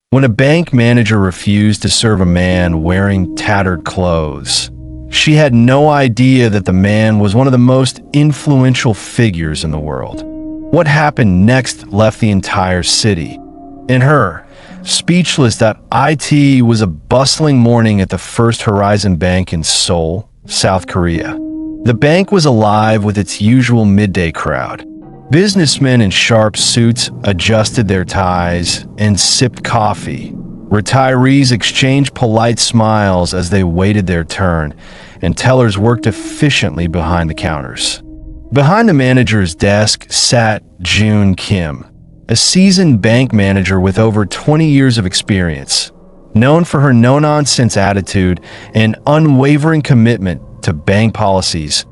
when a bank manager refused to serve a man wearing tattered clothes. She had no idea that the man was one of the most influential figures in the world. What happened next left the entire city and her speechless. That it was a bustling morning at the First Horizon Bank in Seoul, South Korea. The bank was alive with its usual midday crowd. Businessmen in sharp suits adjusted their ties and sipped coffee. Retirees exchanged polite smiles as they waited their turn, and tellers worked efficiently behind the counters. Behind the manager's desk sat June Kim, a seasoned bank manager with over 20 years of experience. Known for her no-nonsense attitude and unwavering commitment to bank policies,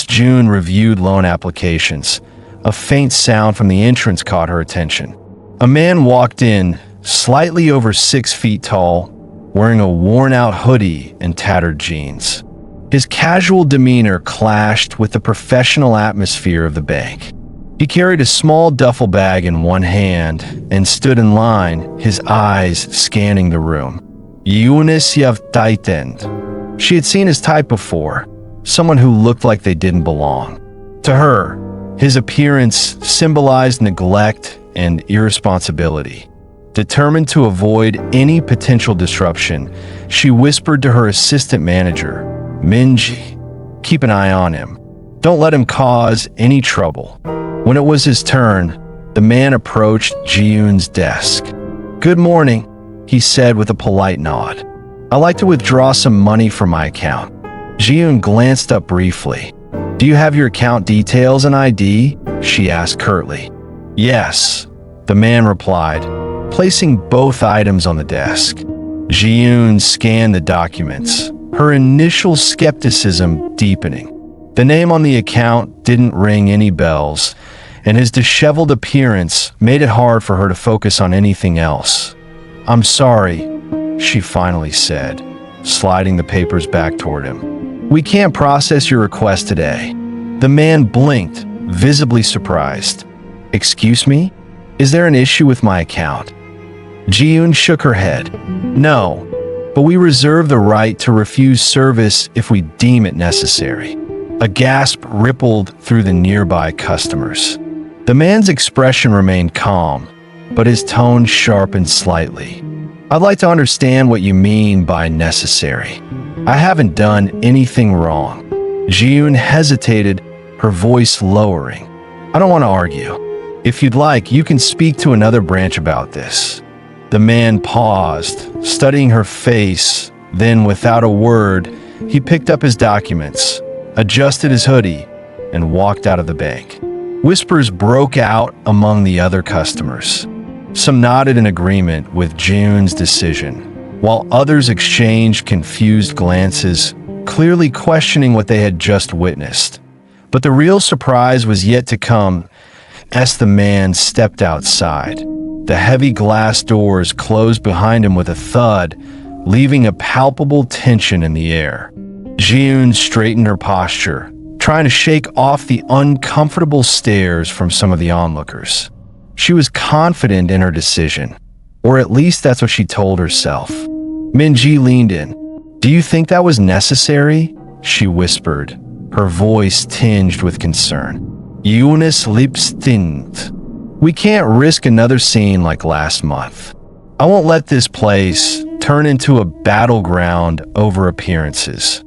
June reviewed loan applications. A faint sound from the entrance caught her attention. A man walked in, slightly over 6 feet tall, wearing a worn-out hoodie and tattered jeans. His casual demeanor clashed with the professional atmosphere of the bank. He carried a small duffel bag in one hand and stood in line, his eyes scanning the room. Eunice Yevtighten. She had seen his type before, someone who looked like they didn't belong. To her, his appearance symbolized neglect and irresponsibility. Determined to avoid any potential disruption, she whispered to her assistant manager, Minji, "Keep an eye on him. Don't let him cause any trouble." When it was his turn, the man approached Ji-yoon's desk. "Good morning," he said with a polite nod. "I'd like to withdraw some money from my account." Ji-yoon glanced up briefly. "Do you have your account details and ID?" she asked curtly. "Yes," the man replied, placing both items on the desk. Ji-yoon scanned the documents, her initial skepticism deepening. The name on the account didn't ring any bells, and his disheveled appearance made it hard for her to focus on anything else. "I'm sorry," she finally said, sliding the papers back toward him. "We can't process your request today." The man blinked, visibly surprised. "Excuse me? Is there an issue with my account?" Ji-yoon shook her head. "No, but we reserve the right to refuse service if we deem it necessary." A gasp rippled through the nearby customers. The man's expression remained calm, but his tone sharpened slightly. "I'd like to understand what you mean by necessary. I haven't done anything wrong." Ji-yoon hesitated, her voice lowering. "I don't want to argue. If you'd like, you can speak to another branch about this." The man paused, studying her face, then without a word, he picked up his documents, adjusted his hoodie, and walked out of the bank. Whispers broke out among the other customers. Some nodded in agreement with June's decision, while others exchanged confused glances, clearly questioning what they had just witnessed. But the real surprise was yet to come as the man stepped outside. The heavy glass doors closed behind him with a thud, leaving a palpable tension in the air. Ji-yoon straightened her posture, trying to shake off the uncomfortable stares from some of the onlookers. She was confident in her decision, or at least that's what she told herself. Minji leaned in. "Do you think that was necessary?" she whispered, her voice tinged with concern. "Eunice Lipstint. We can't risk another scene like last month. I won't let this place turn into a battleground over appearances."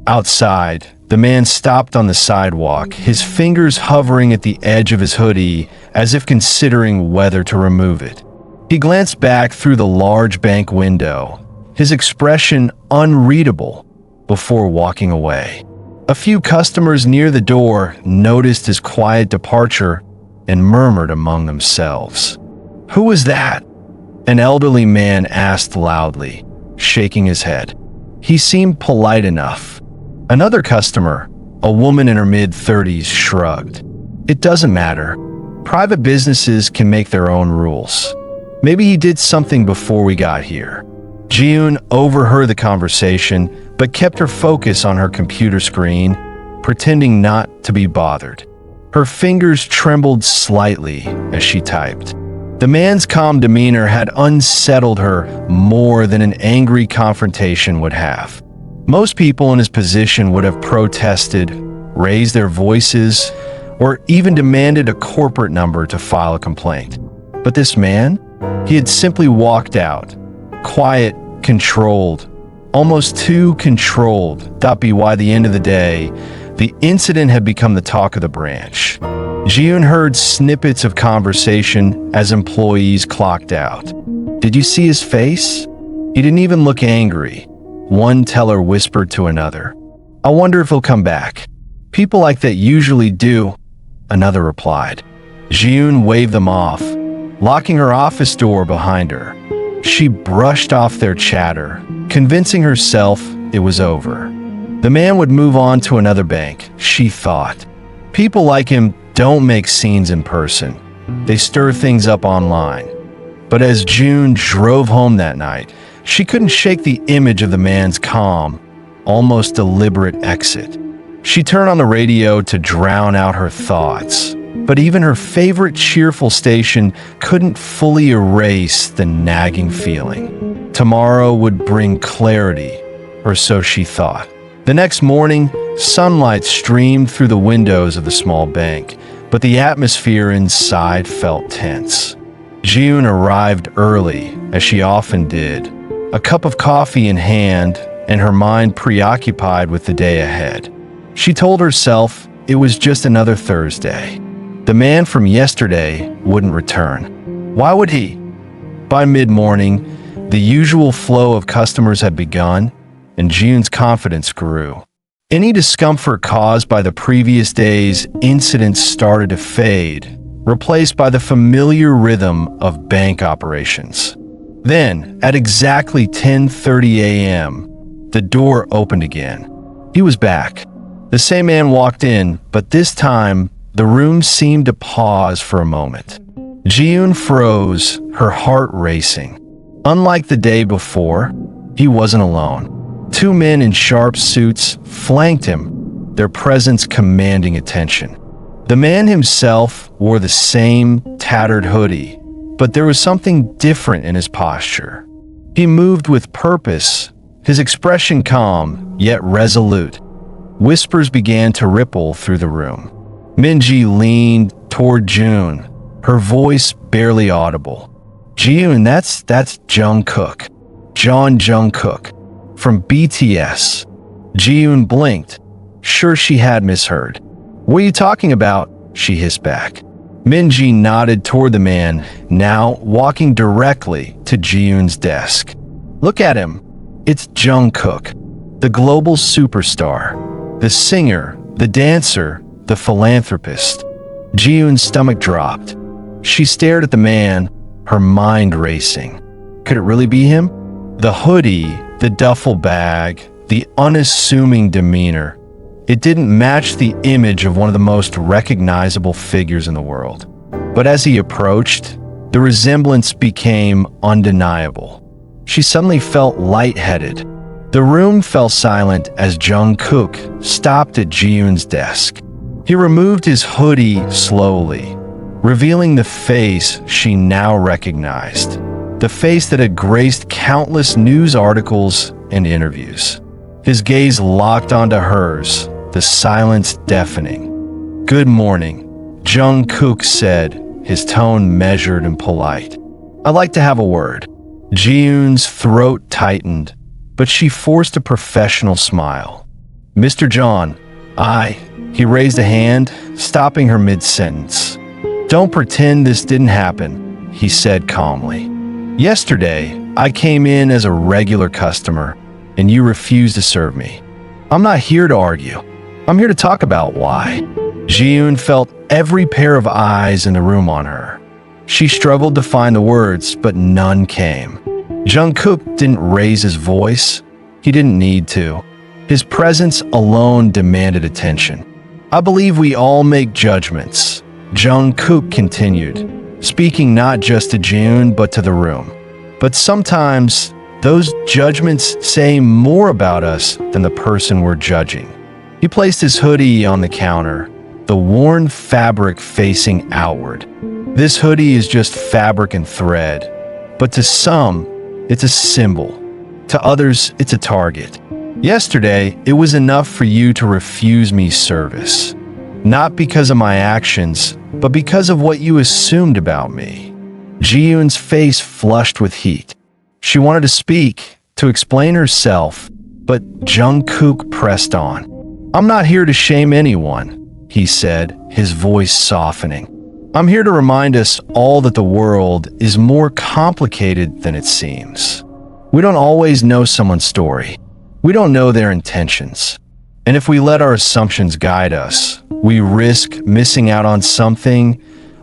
Outside, the man stopped on the sidewalk, his fingers hovering at the edge of his hoodie as if considering whether to remove it. He glanced back through the large bank window, his expression unreadable, before walking away. A few customers near the door noticed his quiet departure and murmured among themselves. "Who was that?" an elderly man asked loudly, shaking his head. He seemed polite enough. Another customer, a woman in her mid-30s, shrugged. "It doesn't matter. Private businesses can make their own rules. Maybe he did something before we got here." Ji-yoon overheard the conversation, but kept her focus on her computer screen, pretending not to be bothered. Her fingers trembled slightly as she typed. The man's calm demeanor had unsettled her more than an angry confrontation would have. Most people in his position would have protested, raised their voices, or even demanded a corporate number to file a complaint. But this man, he had simply walked out, quiet, controlled, almost too controlled. By the end of the day, the incident had become the talk of the branch. Jiyoon heard snippets of conversation as employees clocked out. "Did you see his face? He didn't even look angry," one teller whispered to another. "I wonder if he'll come back. People like that usually do," another replied. Jiyoon waved them off, locking her office door behind her. She brushed off their chatter, convincing herself it was over. The man would move on to another bank, she thought. People like him don't make scenes in person. They stir things up online. But as June drove home that night, she couldn't shake the image of the man's calm, almost deliberate exit. She turned on the radio to drown out her thoughts. But even her favorite cheerful station couldn't fully erase the nagging feeling. Tomorrow would bring clarity, or so she thought. The next morning, sunlight streamed through the windows of the small bank, but the atmosphere inside felt tense. June arrived early, as she often did, a cup of coffee in hand and her mind preoccupied with the day ahead. She told herself it was just another Thursday. The man from yesterday wouldn't return. Why would he? By mid-morning, the usual flow of customers had begun, and June's confidence grew. Any discomfort caused by the previous day's incidents started to fade, replaced by the familiar rhythm of bank operations. Then, at exactly 10:30 a.m., the door opened again. He was back. The same man walked in, but this time, the room seemed to pause for a moment. Jiyoon froze, her heart racing. Unlike the day before, he wasn't alone. Two men in sharp suits flanked him, their presence commanding attention. The man himself wore the same tattered hoodie, but there was something different in his posture. He moved with purpose, his expression calm, yet resolute. Whispers began to ripple through the room. Minji leaned toward June, her voice barely audible. "Jiyoon, that's Jungkook. Jungkook. From BTS." Jiyoon blinked, sure she had misheard. "What are you talking about?" she hissed back. Minji nodded toward the man, now walking directly to Jiyoon's desk. "Look at him. It's Jungkook, the global superstar, the singer, the dancer, the philanthropist." Jiyoon's stomach dropped. She stared at the man, her mind racing. Could it really be him? The hoodie, the duffel bag, the unassuming demeanor. It didn't match the image of one of the most recognizable figures in the world. But as he approached, the resemblance became undeniable. She suddenly felt lightheaded. The room fell silent as Jungkook stopped at Jiyoon's desk. He removed his hoodie slowly, revealing the face she now recognized, the face that had graced countless news articles and interviews. His gaze locked onto hers, the silence deafening. "Good morning," Jungkook said, his tone measured and polite. "I'd like to have a word." Jiyoon's throat tightened, but she forced a professional smile. "Mr. John, He raised a hand, stopping her mid-sentence. "Don't pretend this didn't happen," he said calmly. "Yesterday, I came in as a regular customer, and you refused to serve me. I'm not here to argue. I'm here to talk about why." Jiyoon felt every pair of eyes in the room on her. She struggled to find the words, but none came. Jungkook didn't raise his voice. He didn't need to. His presence alone demanded attention. "I believe we all make judgments," Jungkook continued, speaking not just to June but to the room. "But sometimes those judgments say more about us than the person we're judging." He placed his hoodie on the counter, the worn fabric facing outward. This hoodie is just fabric and thread. But to some, it's a symbol. To others, it's a target. Yesterday, it was enough for you to refuse me service. Not because of my actions, but because of what you assumed about me. Ji-yoon's face flushed with heat. She wanted to speak, to explain herself, but Jungkook pressed on. "I'm not here to shame anyone," he said, his voice softening. "I'm here to remind us all that the world is more complicated than it seems. We don't always know someone's story. We don't know their intentions. And if we let our assumptions guide us, we risk missing out on something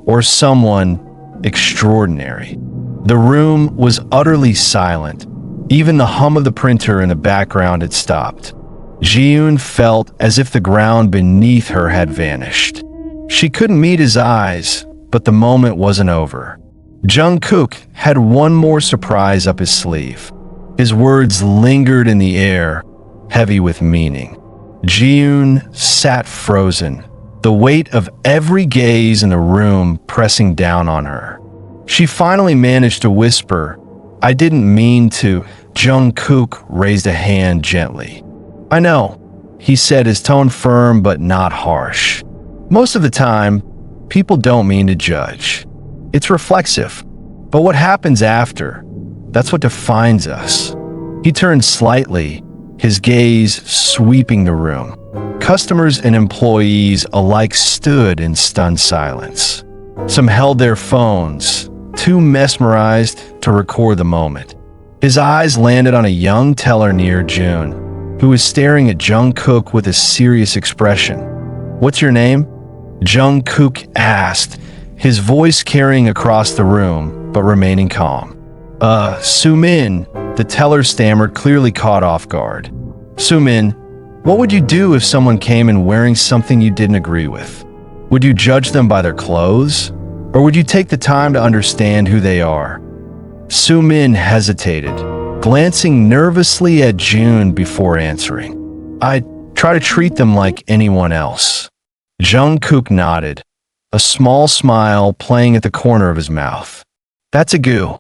or someone extraordinary." The room was utterly silent. Even the hum of the printer in the background had stopped. Ji-yoon felt as if the ground beneath her had vanished. She couldn't meet his eyes, but the moment wasn't over. Jungkook had one more surprise up his sleeve. His words lingered in the air, heavy with meaning. Ji-yoon sat frozen, the weight of every gaze in the room pressing down on her. She finally managed to whisper, "I didn't mean to." Jungkook raised a hand gently. "I know," he said, his tone firm but not harsh. "Most of the time, people don't mean to judge. It's reflexive. But what happens after, that's what defines us." He turned slightly, his gaze sweeping the room. Customers and employees alike stood in stunned silence. Some held their phones, too mesmerized to record the moment. His eyes landed on a young teller near June, who was staring at Jungkook with a serious expression. "What's your name?" Jungkook asked, his voice carrying across the room, but remaining calm. Sumin," the teller stammered, clearly caught off guard. "Sumin, what would you do if someone came in wearing something you didn't agree with? Would you judge them by their clothes? Or would you take the time to understand who they are?" Sumin hesitated, glancing nervously at June before answering. "I try to treat them like anyone else." Jungkook nodded, a small smile playing at the corner of his mouth. "That's a goo.